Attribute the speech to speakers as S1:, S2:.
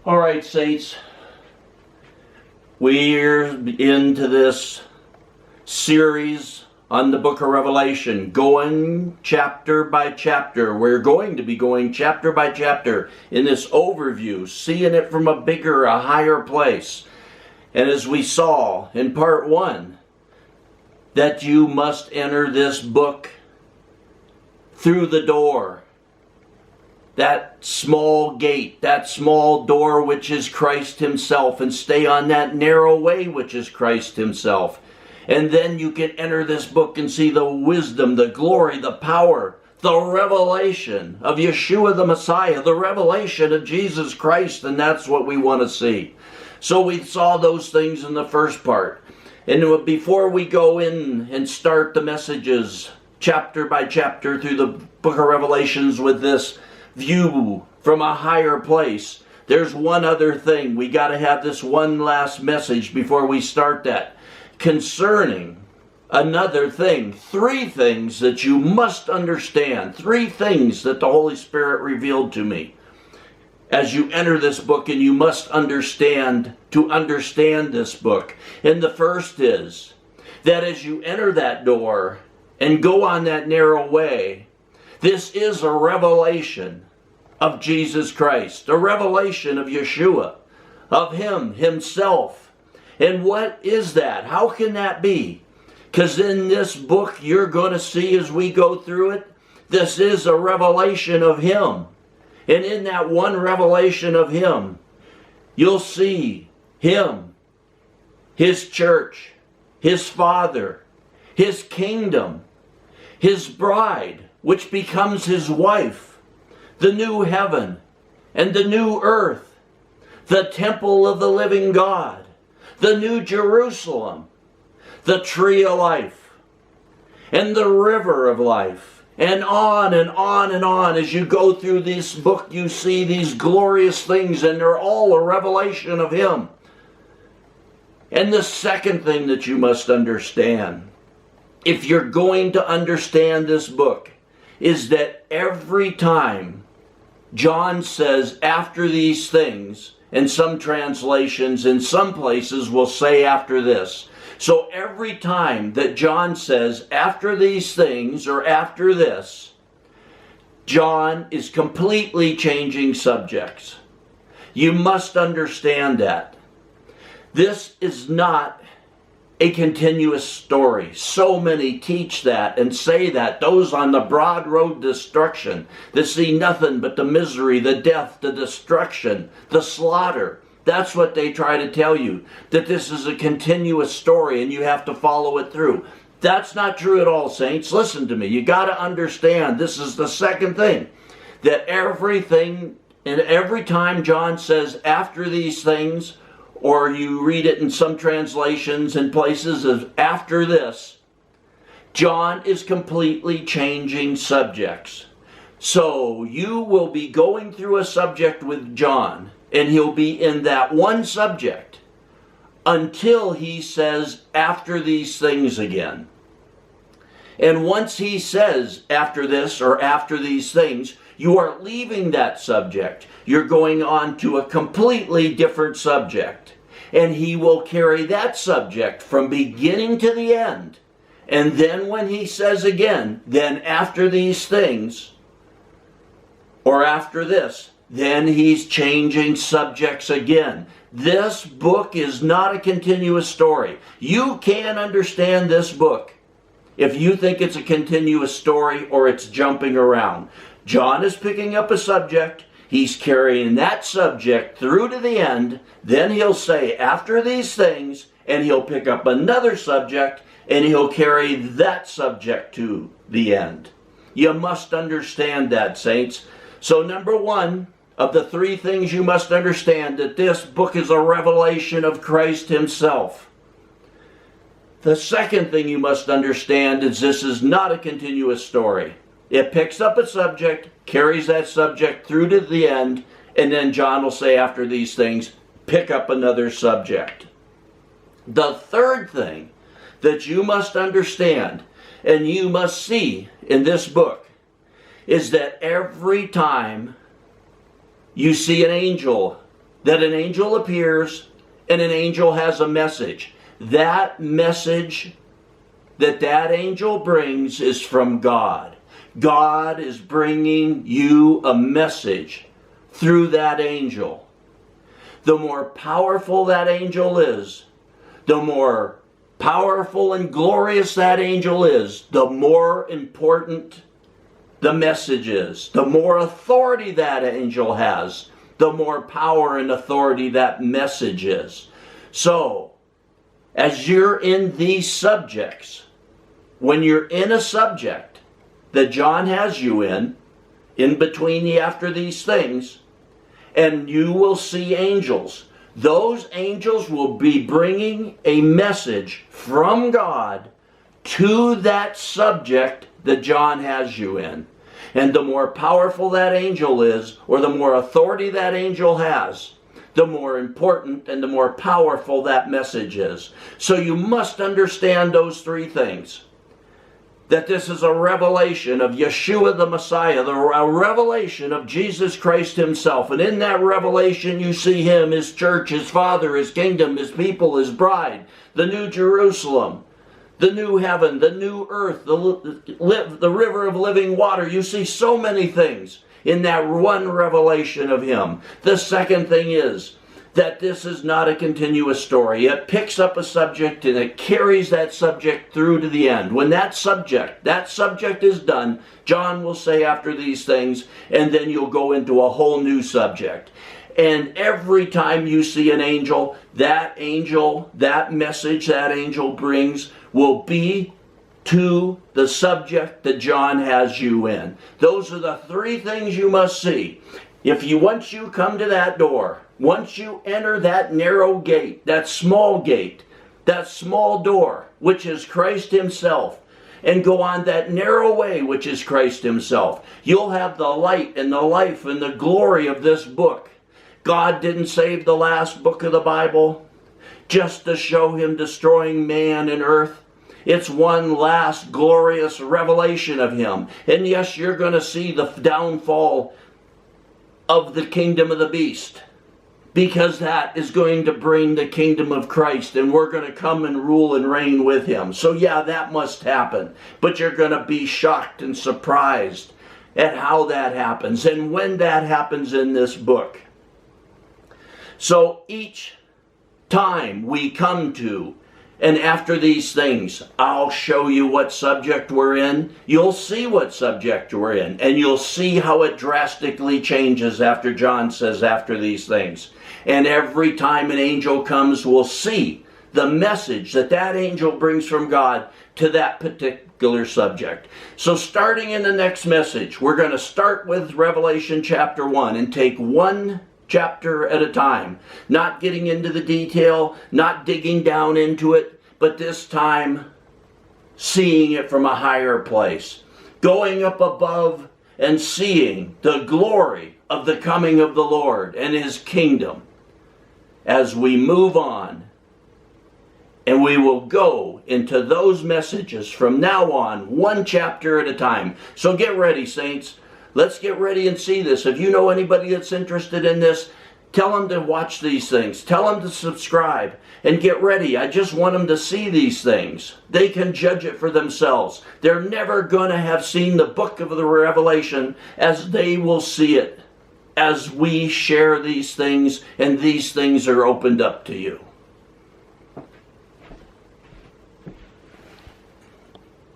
S1: All right, saints, we're into this series on the book of Revelation, going chapter by chapter. We're going to be going chapter by chapter in this overview, seeing it from a bigger, a higher place. And as we saw in part 1, that you must enter this book through the door. That small gate, that small door which is Christ himself, and stay on that narrow way which is Christ himself. And then you can enter this book and see the wisdom, the glory, the power, the revelation of Yeshua the Messiah, the revelation of Jesus Christ, and that's what we want to see. So we saw those things in the first part. And before we go in and start the messages chapter by chapter through the book of Revelations with this view from a higher place, there's one other thing. We got to have this one last message before we start that. Concerning another thing, 3 things that you must understand, 3 things that the Holy Spirit revealed to me as you enter this book, and you must understand to understand this book. And the first is that as you enter that door and go on that narrow way, this is a revelation of Jesus Christ, a revelation of Yeshua, of Him Himself. And what is that? How can that be? Because in this book you're going to see as we go through it, this is a revelation of Him. And in that one revelation of Him, you'll see Him, His church, His Father, His kingdom, His bride, which becomes His wife, the new heaven and the new earth, the temple of the living God, the new Jerusalem, the tree of life, and the river of life, and on and on and on. As you go through this book, you see these glorious things, and they're all a revelation of Him. And the second thing that you must understand, if you're going to understand this book, is that every time John says after these things, and some translations in some places will say after this. So every time that John says after these things or after this, John is completely changing subjects. You must understand that. This is not a continuous story. So many teach that and say that. Those on the broad road to destruction that see nothing but the misery, the death, the destruction, the slaughter. That's what they try to tell you. That this is a continuous story and you have to follow it through. That's not true at all, saints. Listen to me. You got to understand, this is the second thing. That everything, and every time John says after these things, or you read it in some translations and places as after this, John is completely changing subjects. So you will be going through a subject with John, and he'll be in that one subject until he says after these things again. And once he says after this or after these things, you are leaving that subject. You're going on to a completely different subject. And he will carry that subject from beginning to the end. And then when he says again, then after these things, or after this, then he's changing subjects again. This book is not a continuous story. You can't understand this book if you think it's a continuous story or it's jumping around. John is picking up a subject. He's carrying that subject through to the end. Then he'll say, after these things, and he'll pick up another subject, and he'll carry that subject to the end. You must understand that, saints. So number 1 of the 3 things you must understand, that this book is a revelation of Christ Himself. The second thing you must understand is this is not a continuous story. It picks up a subject, carries that subject through to the end, and then John will say after these things, pick up another subject. The third thing that you must understand and you must see in this book is that every time you see an angel that an angel appears and an angel has a message. That message that angel brings is from God. God is bringing you a message through that angel. The more powerful that angel is, the more powerful and glorious that angel is, the more important the message is. The more authority that angel has, the more power and authority that message is. So, as you're in these subjects, when you're in a subject that John has you in between the after these things, and you will see angels, those angels will be bringing a message from God to that subject that John has you in. And the more powerful that angel is, or the more authority that angel has, the more important and the more powerful that message is. So you must understand those three things. That this is a revelation of Yeshua the Messiah, a revelation of Jesus Christ himself. And in that revelation you see him, his church, his Father, his kingdom, his people, his bride, the new Jerusalem, the new heaven, the new earth, the river of living water. You see so many things in that one revelation of him. The second thing is that this is not a continuous story. It picks up a subject and it carries that subject through to the end. When that subject is done, John will say after these things, and then you'll go into a whole new subject. And every time you see an angel, that message that angel brings will be to the subject that John has you in. Those are the three things you must see. Once you come to that door, once you enter that narrow gate, that small door, which is Christ himself, and go on that narrow way, which is Christ himself, you'll have the light and the life and the glory of this book. God didn't save the last book of the Bible just to show him destroying man and earth. It's one last glorious revelation of him. And yes, you're going to see the downfall of the kingdom of the beast, because that is going to bring the kingdom of Christ, and we're going to come and rule and reign with him. So yeah, that must happen. But you're going to be shocked and surprised at how that happens and when that happens in this book. So each time we come to and after these things, I'll show you what subject we're in. You'll see what subject we're in, and you'll see how it drastically changes after John says after these things. And every time an angel comes, we'll see the message that angel brings from God to that particular subject. So starting in the next message, we're going to start with Revelation chapter 1 and take one chapter at a time, not getting into the detail, not digging down into it, but this time seeing it from a higher place, going up above and seeing the glory of the coming of the Lord and his kingdom as we move on. And we will go into those messages from now on, one chapter at a time. So get ready, saints. Let's get ready and see this. If you know anybody that's interested in this, tell them to watch these things. Tell them to subscribe and get ready. I just want them to see these things. They can judge it for themselves. They're never going to have seen the book of the Revelation as they will see it as we share these things and these things are opened up to you.